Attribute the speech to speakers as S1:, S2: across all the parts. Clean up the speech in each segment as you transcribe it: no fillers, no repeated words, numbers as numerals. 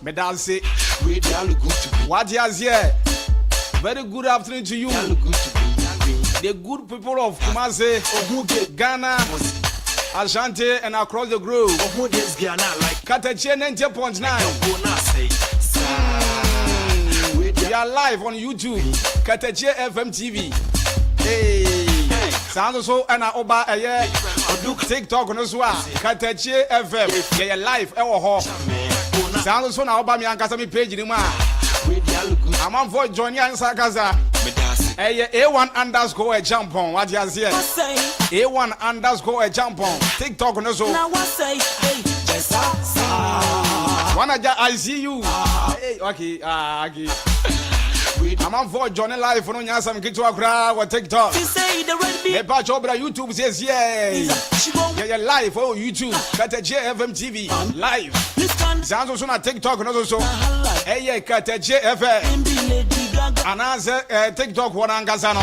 S1: Me dance it. What is here? Very good afternoon to you. The good people of Kumasi, Ghana, Ashanti, and across the globe. Katachi 90.9. We are live on YouTube. Katachi FM TV. Hey. Sounds so and Oba TikTok on as well. Katachi FM. Yeah, live. Sounds so now Oba mi ankasa page ni ma. I'm on for joining answer kaza. A1 underscore a jump on. What you say? A1 underscore a jump on. TikTok on so. Now what say? I see you. Hey, okay. Okay. I'm on for Johnny Live for no some kids to a or TikTok. The patch over YouTube says yeah live for YouTube. Cut a JFM TV live. Sounds also on TikTok and also hey cut a JFM. Another TikTok one angazano.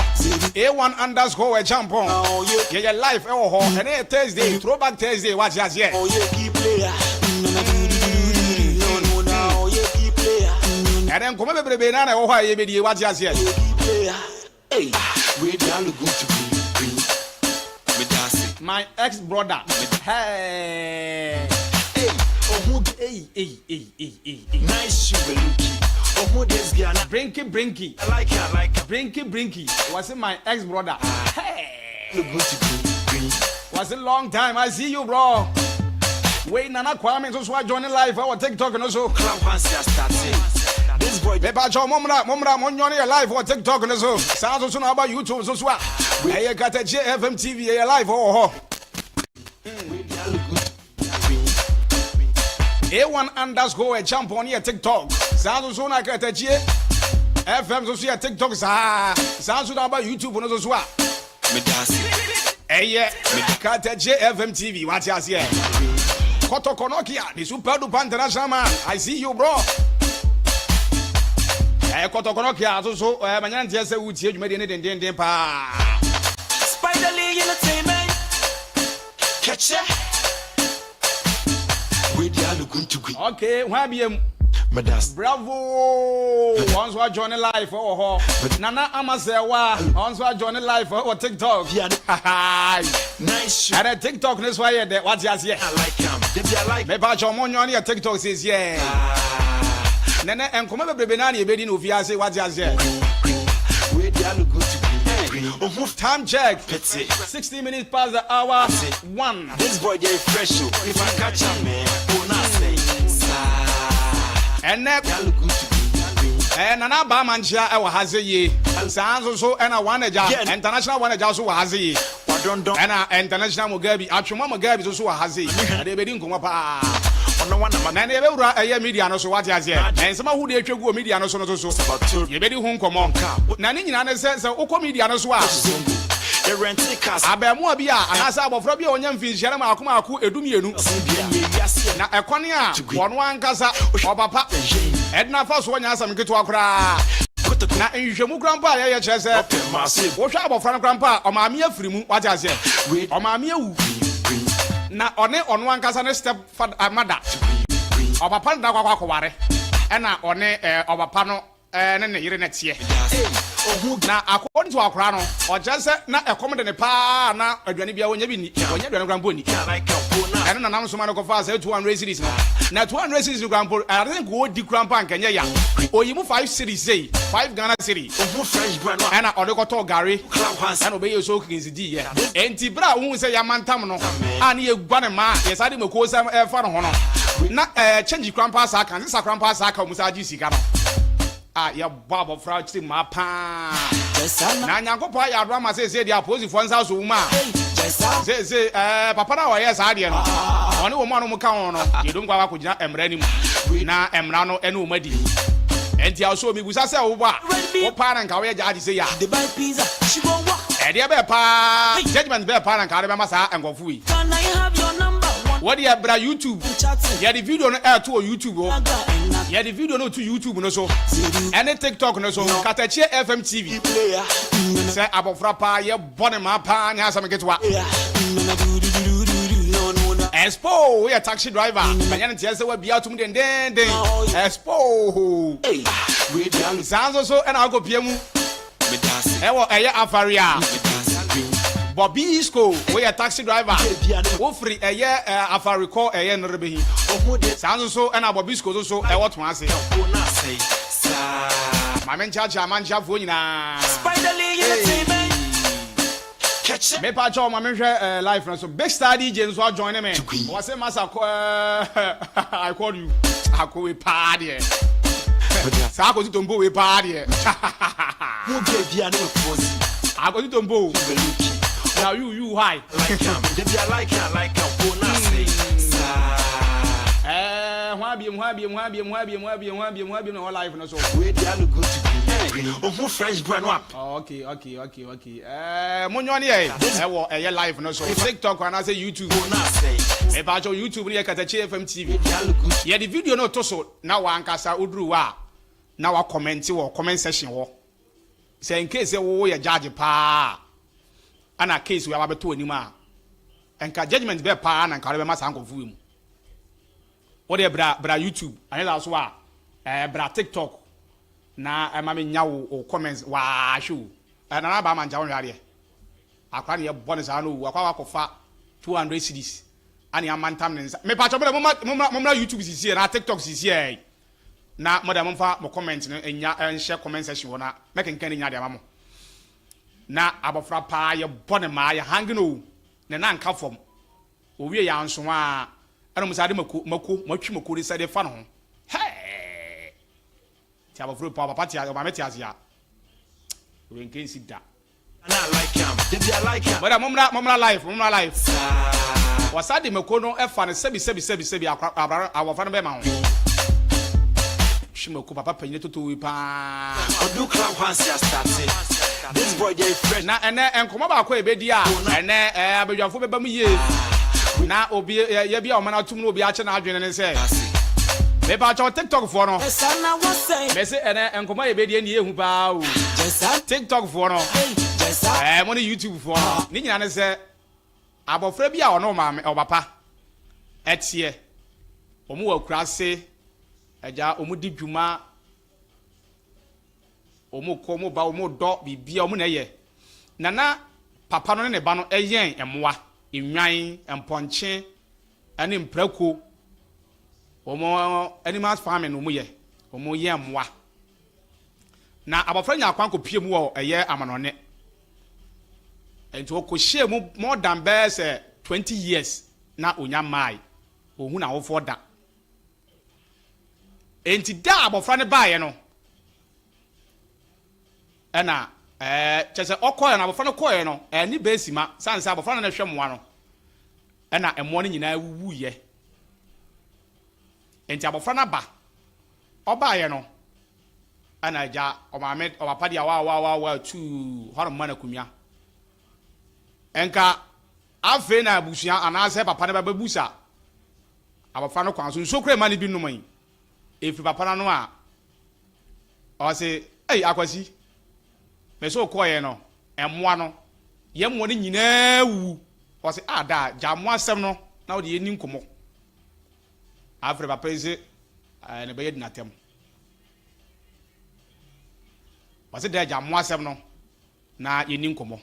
S1: A1 underscore a jump on. Yeah live and a Thursday throwback Thursday. Watch us here. And then come over the banana or why you watch us here. Hey, my ex-brother. Hey, nice Brinky. I like her. Brinky. Was it my ex-brother? Hey, was a long time. I see you, bro. Wait, Nana Kwame, so I join live or TikTok and also. This boy, Peppa Joe, Momra, on your live or TikTok and so. Sounds also about YouTube, so swap. I got a JFM TV live or A1 underscore a jump on your TikTok. Sounds also like a JFM, so see a TikTok. Sounds about YouTube and so swap. Hey, got a JFM TV. Watch us here. Koto Konokia, the super duper international man. I see you, bro. Koto Konokia, so Manyan say would you made anything pa.
S2: Spider League Entertainment. Catch ya. We are going to go.
S1: Okay, why be bravo! Once we join live for Nana Amasewa, once we join live for TikTok.
S2: Nice.
S1: And a TikTok this way, what's your say?
S2: I like him. They like
S1: me patch on your TikTok says yeah. Nana and come over Benani bedding of Yase, what's your say?
S2: We are good to
S1: move time check. 60 minutes past the hour. 1.
S2: This boy they fresh. If I catch him, man,
S1: and that and an Abamancha has a ye. Sounds so and a one international one also has a and an international Mugabe. Actually, Mugabe also has a they didn't come up. On one of my a media, so what has here, and some who they go media, so you better home come on. Nani says, Oko media, no swap. Abemobia, and as I was from your young fish, Yamaku, Edumianu. Now, a corner, one casa, or papa, Edna first one has some good to a cry. Now, in Jamu Grandpa, I just said, what shall from Grandpa, or my mere free, what I said, or my mere. Now, on one casa step for a mother, or a panda wakaware, and now on a panel, and then the next year. Now, according to our crown, or just not a common in a pa now, a Janibia when you are Grandboni. And an announcement of us 200 cities now. 200 cities in Grandpo, I think what the Grandpa can ya. Or you move 5 cities, say 5 Ghana city. And I order to Gary and obey your soaking is the D. And Tibra won't say Yaman Tamano. And you Guanama, yes, I didn't call some fun honor. Not change Grandpa Saka, and this is Grandpa Saka Musaji Sigano. Ya Bob of Fraud to my pa. Nanyanko Paya Rama says they are posing for house woman. Say, Papa, yes, I didn't. Only woman who count on you don't go out with Emrani. Now, Emrano and Umadi. And he also me was a say, what parent can we just say, the buy pizza, she won't walk. And the other pa, judgment bear parent, Karamasa and go free.
S2: Can I have your number?
S1: What do you have, YouTube? Yeah, the video on air to YouTube. Yeah, the video no to YouTube no so. And the TikTok no so. Katachi FM TV. Say abofra pa ye born ma pa nya some get wa. Expo, we a taxi driver. Manyana tiase we bia tum den. Expo.
S2: Hey, we the
S1: Sounds also and I'll go piemu. Ewo eye afaria. Bobby Isco, we a taxi driver. Wo free eye afariko eye nrebehi. Sounds also and Bobby Isco so e what one say. My men charge a man chap for nyina.
S2: Spider League Entertainment.
S1: Me pa cho ma me hwe live na so big star DJ so join me. Was say massa I call you. Ako we pa de. Sa ko ti tombo we pa de.
S2: Who gave you an opposite?
S1: Ako ti tombo. Now you high.
S2: Like him. If you like him, who not say.
S1: Hwa biem no live no so.
S2: We dey look good to be. Who French brand up?
S1: Okay. Monyo ne e wo eye live no so. TikTok and say YouTube.
S2: Who not say.
S1: E ba cho YouTube ne Katachi FM TV. Ye the video no to so na wa ankasa oduru wa na wa comment wo comment section wo. Say in case wo ye judge pa. Ana case we ababeto anima. Enka judgment be pa na nka be masa ankofu mu. What de bra YouTube and la so a bra TikTok na ma me nya wo comments wa show na na ba man ja won hware akwa ne bonus anu akwa akofa 200 cedis ani amantam ne me pa cho mo YouTube sisi na TikTok sisi na mo da mo fa mo comment no enya share comment section na make nkan nya de amamo na abofra pa ye bone ma ye hang no ne na nka fom owie ya nso a ana musade mako matwi mako ri sade fa no hey ti abofra pa papa ti o ma meti asia we nkan si da
S2: And I like him. If you like him.
S1: but momra life wasade mako no e fa ne sebi awofra no be ma ho shimako papa panyine toto wi pa
S2: Odu club once you started. This boy dey fresh.
S1: na ene enkomo ba ko ebedi a ene abedwafo beba mu ye na obi ye bia o mana tum no obi a che na adwene ne se me ba cho TikTok fo no me se ene enkomo ebedi ene ehu ba o TikTok fo no mo ne YouTube fo no ni nyina ne se abofra bia o no ma me obapa etie omu wa kurase eja omu di dwuma omu ko omu ba omu do bibia omu na ye nana papa no ne ba no eyen emoa enwan emponche ane mprako omu animals farming omu ye omu ye emoa na abofra nya akwan ko pie mu wo eye amanone ento ko hye mu more than best 20 years na onya mai ohun na wo for da enti da abofra ne baaye no ena chese okoye na abofra no koye no ni besima sansa abofra no na hwemmoa no ena emmo no nyina wuye enti abofra na ba obaaye no ana ja omame obapade a wa tu hono mana kumia enka afe na abusia anase papa ne babusa abofra no kwanso nsokure mani bi numan efi papa no a o se akwasi me so koye no emmoa no ye mo ne nyina wu o se da ja mo asem no na wo de yeni nkomo afre papa ise ne be yedi natem o se da ja mo asem no na yeni nkomo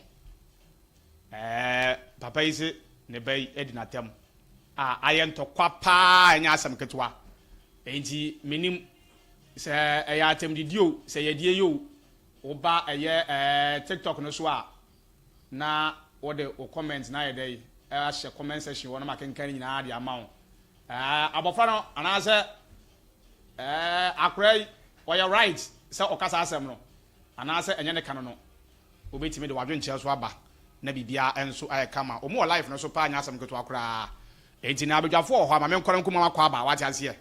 S1: papa ise ne be yedi natem ayento kwa pa anya asem ketwa enti minim se eya atem didio se yedie yo oba eye TikTok no so a na wo de o comment na yedai share comment section wona makenkan nyina ade ama wo abofra no anase akrai wo right se okasa asem no anase enye ne kan no obetime de wadwe nche so aba na bibia enso kama omo life no so pa anya asem keto akra enti na abedwafo ho ama me nkora nkuma akwa aba wati ase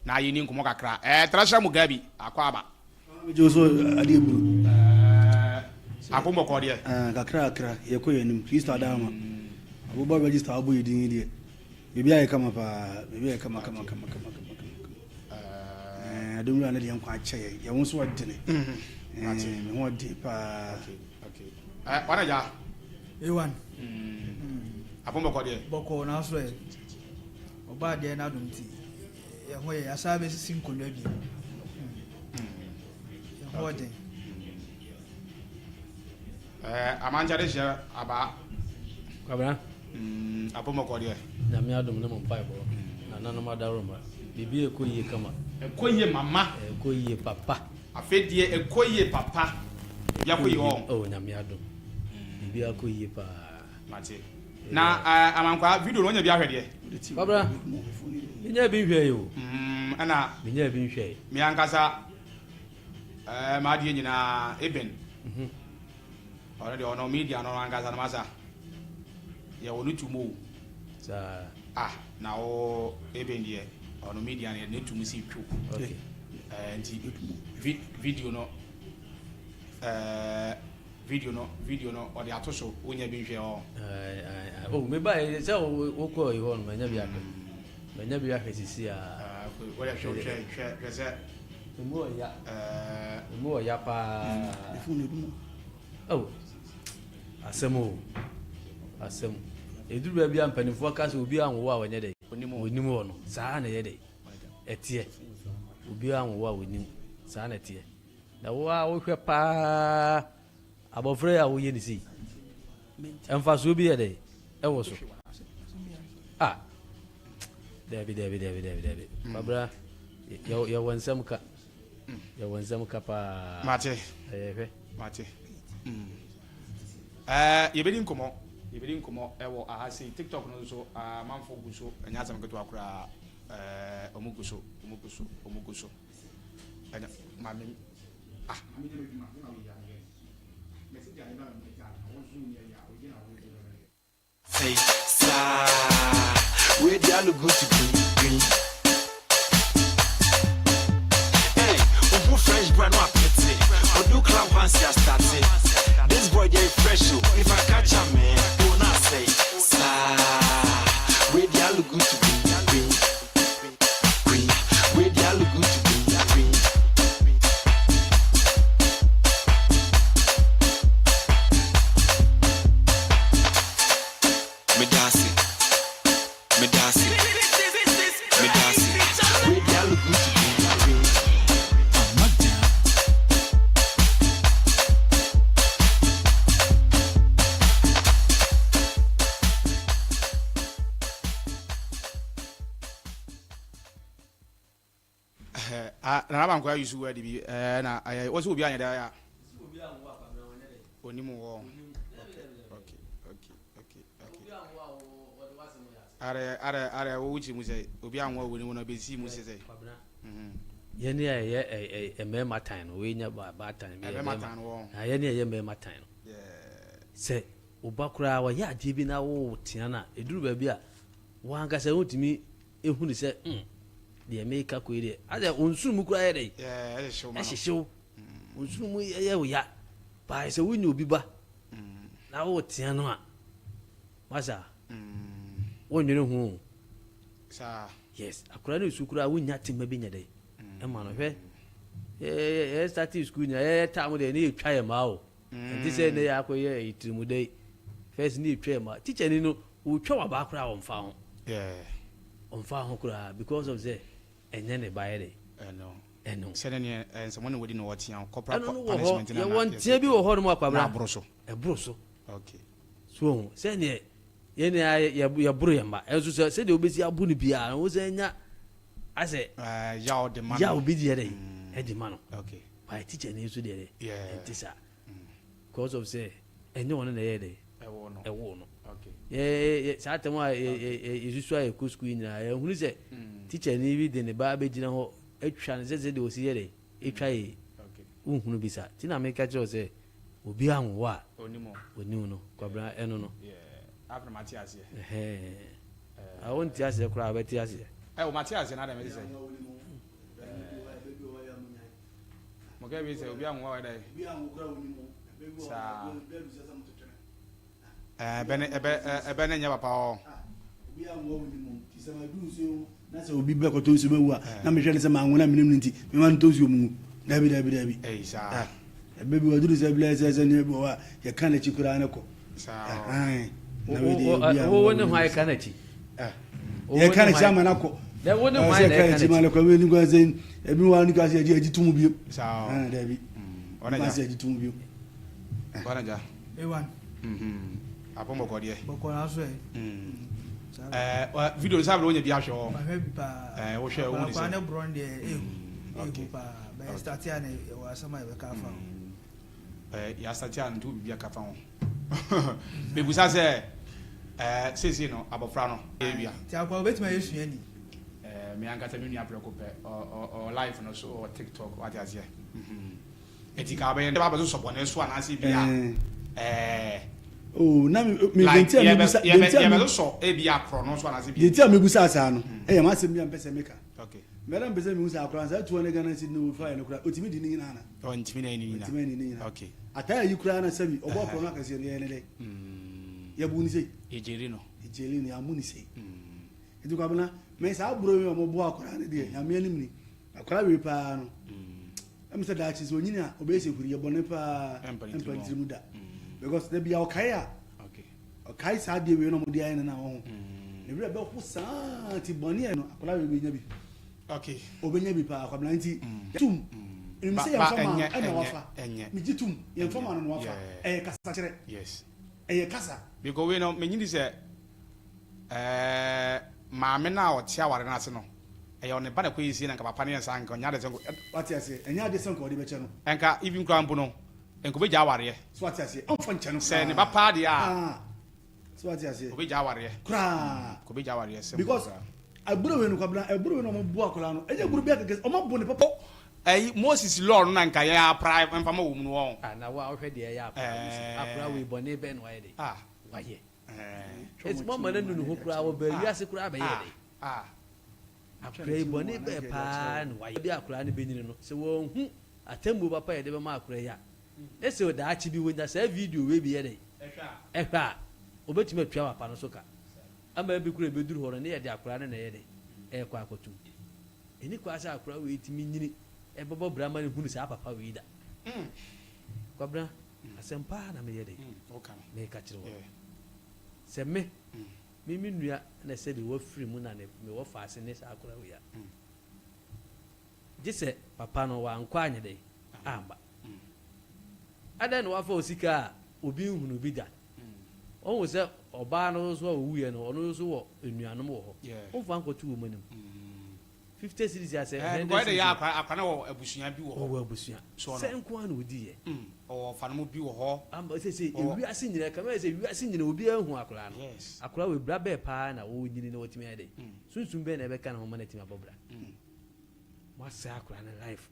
S1: na yini nkumo kakra trasha mugabi akwa aba
S3: Joso adibru
S1: akombo ko de
S3: kakra yekoyenim Kristo adama abuba register abu yidin die bibia ye kama pa bibia kama adumra na de yankwa ache ye wonso wadene me ho de pa
S1: okay wana ja
S4: A1
S1: akombo ko de
S4: boko na so e oba de na dum ti ye ho ye asa be sisi nkonwa bi ye ho de
S1: amanja de share aba
S5: Kwabra
S1: apomoko de
S5: na me adom ne mo pai bo na nanom adaroma bibi ekoyie kama
S1: ekoyie mama
S5: ekoyie papa
S1: afedie ekoyie papa yakoyie
S5: oh na me adom bibi akoyie pa
S1: mate na amankwa video no nya bi ahwede
S5: Kwabra binya bi hwe yo
S1: ana
S5: binya bi hwe
S1: mi ankasa ma die nyina eben already on media no ankasa na masa ya wonu tumo
S5: sa
S1: na o eben die on media ne tumu si twu
S5: okay
S1: nti video no video no o de atoso onya bi hwe
S5: oh me ba se wo ko yi ho no manya bi ahwe manya bi ahwe sisi
S1: wo ya hwe se
S5: mo ya pa
S3: Ifunu dumo.
S5: oh asemo eduru ba bia mpanifo aka se obi anwo a wonye dey onim wo no saa na ye dey etie obi anwo a wonim saa na etie na wo a wo hwe pa abofre a wo ye ni si emfa so obi ye dey e wo so David babra ya wansam ka pa
S1: mate mate yebedi nkomo ewo ahasi TikTok no so manfo guso anya asam keto akura omuguso anya mami
S2: Say, where the all go to green. Hey, who fresh brand new appetite? Or do club once you started? This boy they fresh, so if I catch a man, do not say, where the all go to green. Where the all go to green. Me dance it. Where the all go to green. I'm not down.
S1: na ba nkwa yusu wadi bi na wo so obi anya da ya obi anwo apa na wonye dey onimu wo okay are wo wuchi mu sei obi anwo wo ni no be si mu sei
S5: ye ne ye emema tan no we nya ba tan me
S1: emema tan wo
S5: ye ne ye emema tan no se obakura wa ya ade bi na wo tia na eduru ba bi a wo anka se wotimi ehunu se de make ko ire ade onsuru mu kura ye dey ehyew onsuru mu ye wo ya ba se wunye obi ba na wo tia no a masa wonwere hu
S1: sa
S5: yes akura na sukura wunya tema bi nya dey e ma no hwe start school nya time dey na etwa ye ma o nti se ne ya akoye itirimu dey first ni etwa ye ma teacher ni no wo twa wa ba akura wo mfa ho on fa ho kura because of the enye ne ba ye dey eno
S1: se ne someone no wodi no what yan corporal punishment
S5: na ye won tie bi wo ho no akwabra
S1: na
S5: broso
S1: okay
S5: so se ne ye ne ya buru ye ma enso se de obesi abu ni bia wo se nya ase
S1: ya o de man
S5: ya obi di dey e di man
S1: okay
S5: by teacher ni so dey tisa because of say enye won na ye dey e wo no
S1: okay
S5: ye sa temo yesusu aye ku school nyina ye hunu se teacher ni bi de ne ba be gina ho atwa ne se de osi ye dey etwa ye
S1: okay
S5: unhunu bi sa ti na me ka che se obi anwo a
S1: onimo
S5: no kwabra eno no
S1: after Matthias
S5: I want to ask you crowd about Tias.
S1: O Matthias na dem say mo ga bi say obi anwo wa dai obi anwo kura onimo sa ebe na nya papa o
S3: obi anwo onimo ti se ma du so na se obi be ko to so mewu a na me hwe ne se ma anwo na menim nti me man to so mu dabi
S1: sa
S3: ebe bi waduru se bla se ne bo wa ye kan na chikura na ko
S1: sa
S5: wo ne hwa ka na chi
S3: ye kan chama na ko
S5: da woni mai da
S3: kan chama na ko we ni go zen ebi wa ni ka se aji tumu bio
S1: sa
S3: da bi
S1: ona
S3: ja
S1: ja
S3: se aji tumu bio
S1: ona ja
S4: A1
S1: apon boko de
S4: boko na so
S1: video sa blo nya bi ahwe
S4: ma hwe bi pa
S1: wo hwe wo ni
S4: pa na
S1: se
S4: bron de pa ba start ya ne wa sama be ka fa
S1: ya start ya ndu bi aka fa ho be busa se sisi no abofra no bia
S4: ti akwa betima yesu ani
S1: me ankata me nua preko pe o live no so o TikTok what is here etika ba yende ba so bone so anase bia
S3: oh na me
S1: like
S3: gentia me busa
S1: ya be so e bia kro no so anase bia
S3: gentia me busa asa no e ma se bia mpese meka
S1: okay
S3: mera mpese me busa akra sa tuo ne gana si no fa no kra otimi di ni na
S1: o ntimi na ni na
S3: otimi ni na
S1: okay
S3: ataya yi kra na sabi obo kro na kase ne ne de ya bu ni sei
S1: ejeri no
S3: ejeli ni amu ni sei edu kwa bana me sa buro mi omo bo akra ne de ya me anim ni akra we pa no am se da chi so nyini a obese kuri ye bone pa empantiri mu da because they be okay okay sa de we no mo de ayi na ho ne bi be ko sa ti bone no akra we be nya bi
S1: okay
S3: obenya bi pa akwa nti tum nim se ya fama ana wafa mi jitum ye fama no wafa kasa kire
S1: yes
S3: kasa
S1: because we no me nyini se maame na o tia ware na ase no on ba na ko yisi na nka papa ne nsa nka nya de senko
S3: what you say enya de senko de be che no
S1: enka even krampo no enko be ja ware
S3: so what you say on fan che no
S1: se ne ba pa de a
S3: so what you say
S1: ko be ja ware
S3: kra
S1: ko be ja ware se
S3: because aburo we no kwabla aburo we no mo bu akola no eje guru bi akeke o ma bu ne papa
S1: Moses Lord na nka ya pride mfa ma wo mu no won
S5: na wa hwe de ya akra we bone be no wa de wa ye it's more man no ho kura wo ba wi ase kura ba ye de akra bone be pa no wa ye bi akra ne be nyini no se wo hu atembu papa ye de be ma akra ya ese o da achi bi wonya sa video we bi ye de ehwa obetime atwa papa no so ka ama bi kura be duru ho no ne ye de akra ne na ye de kwa akotu eni kwa asa akra we timi nyini ebobo brahma ne hunu sa papa we da kwabra asempa na me ye de
S1: okay
S5: me ka kire wo se me nua na se de wo free mu na ne me wo fa ase ne sa akra we ya gise papa no wa nkwa anye de amba ada no wa fa osika obi hunu bi da on wo se oba no so owuye no ono so wo enuanom wo ho on fa nkotu wo manim 50 cities ya say
S1: go de ya akwa na wo abusuan bi wo ho
S5: wo abusuan se nkwa na odi ye
S1: o fa no mu bi wo ho
S5: amba se ewi ase nyina kama se ewi ase nyina obi ahu akora no akora we bra be pa na wo nyini na wotimi ade sunsun be na ebe ka na ho manati mabobra mo se akora na life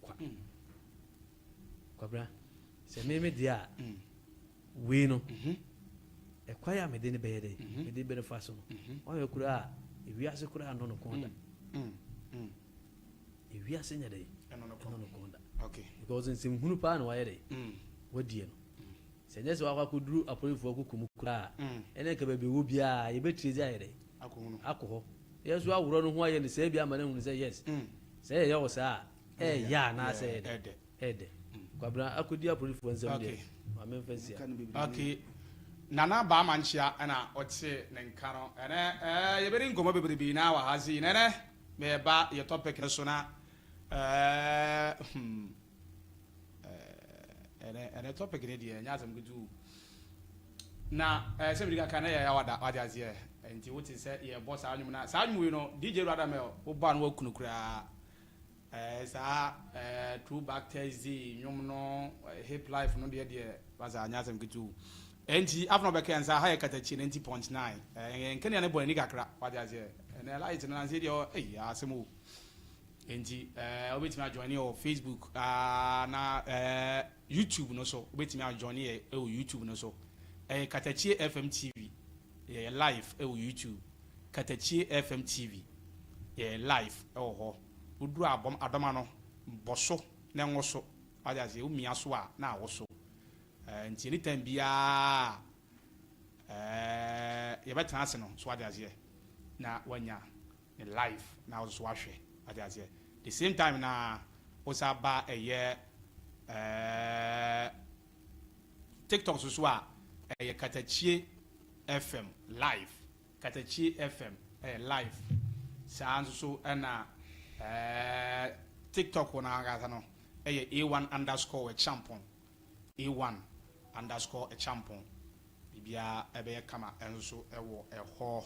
S5: kwa bra se me dia we no e kwa ya me de ne be de me de be fa so o ye kura ewi ase kura no no konda ewi ase nya de no konda
S1: okay
S5: because in sim hunu pa na wa ye de wadi no se nya se wa kwa kuduru apolifo akukum kura ene ka bebe wo bia ye betire ja ye de akoho yesu awuro no ho aye ne se bia ma na hunu se yes se ye wo sa ya na se ede kwabra akodi apolifo nsem de ma me mfansia
S1: okay nana ba manchia na ote ne nka no ene ye beri ngomo bebere bi na wa hazi nene me ba ye topic so na ene topic ne die nya asem gudu na se bi ka na ya wada azie enti wote se ye boss anyum na sa anyum we no DJ Rada me wo ba no wakunukura sa throwback Thursday nyum no hip life no de was anya asem gudu enti afno be kan sa ha katachi 90.9 nkene ne bo ni kakra wade azie ene light na nse de asemo enti obetimi join your Facebook na YouTube no so obetimi join e YouTube no so Katachi FM TV live YouTube Katachi FM TV live ho uduru abom adoma no boso na nwoso wade azie umia so a na awoso nti anytime bia ye betan ase no so wade azie na wanya in life na also ahwe wade azie the same time na osa ba TikTok so a Katachi FM live Katachi FM live saa so na TikTok na agata no A1_champion A1_champion bibia ebe kama enso ewo eho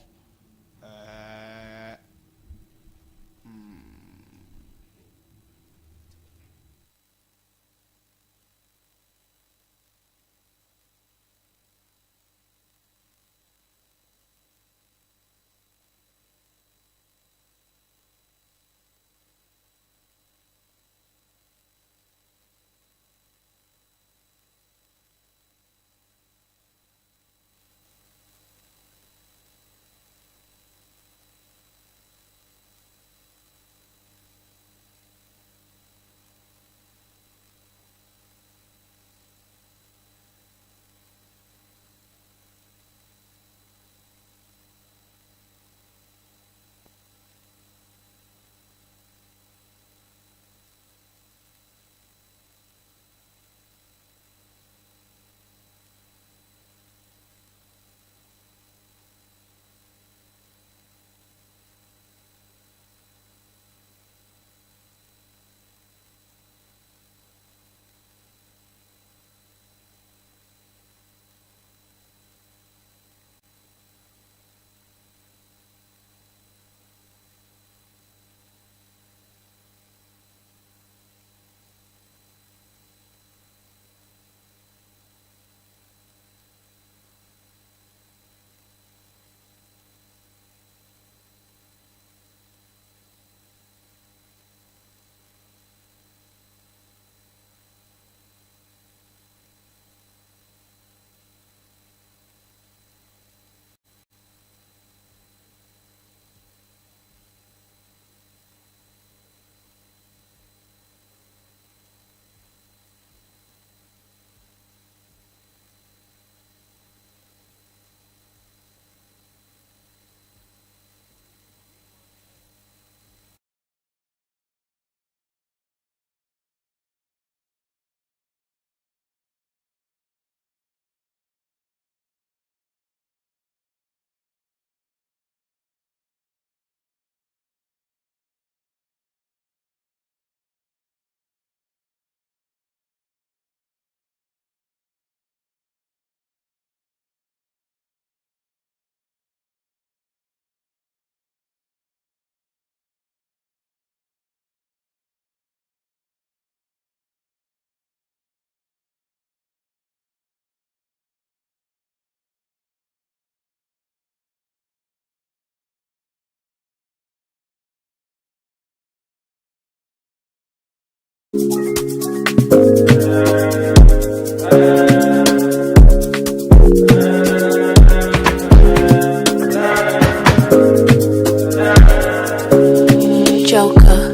S6: Joker.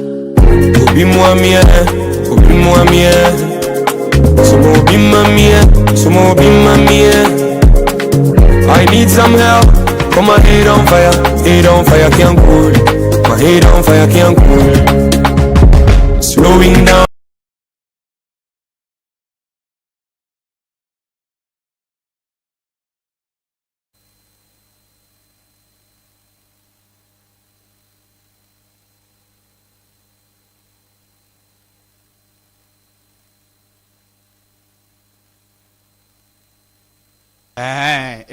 S7: Obi mie, Sumo be mamie. I need some help. Come my head on fire can't cool. My head on fire can't cool. Slowing down.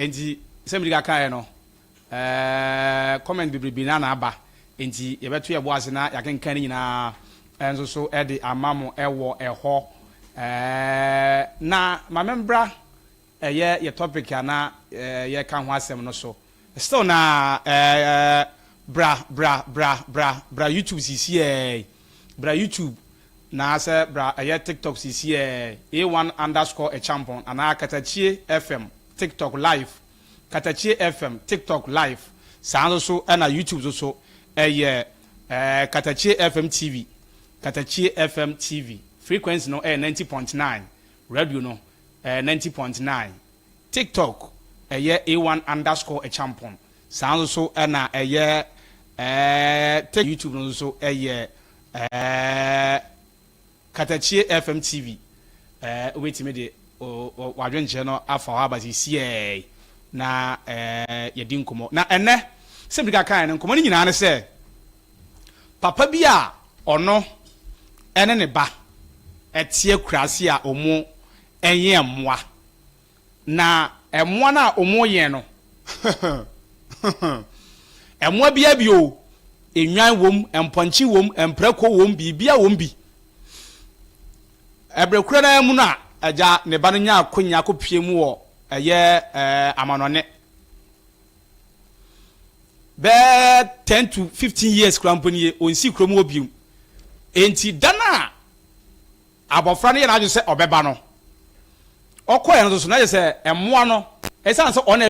S1: Enti sembi ga kan no comment bibribi na aba enti ye beto ye boase na ya kenkan nyina enso so e de amamo ewo eho na mamembra ye topic ana ye kan ho asem no so still na bra YouTube cc bra YouTube na se bra ye TikTok cc A1_champion ana Katachie FM TikTok live Katachie FM TikTok live sound so na YouTube so Katachie FM TV Katachie FM TV frequency no 90.9 radio no 90.9 TikTok A1_champion sound so na YouTube no so Katachie FM TV wait me de wadwenche no afa wa basi sie na yedi nkomo na enne sembrika kan nkomo ni nyina ne se papa bi a ono ene ne ba etie kurase a omo enye mmoa na emmoa na omo yen no emmoa bia bio enwan wom emponchi wom empreko wom bibia wom bi ebrekura na mu na aja ne ba no nya akonya kopie mu wo eye amanone be 10 to 15 years kramponi onsi kromo obium enti dana abofra ne na aju se obeba no okoye no so na je se emmoa no esan se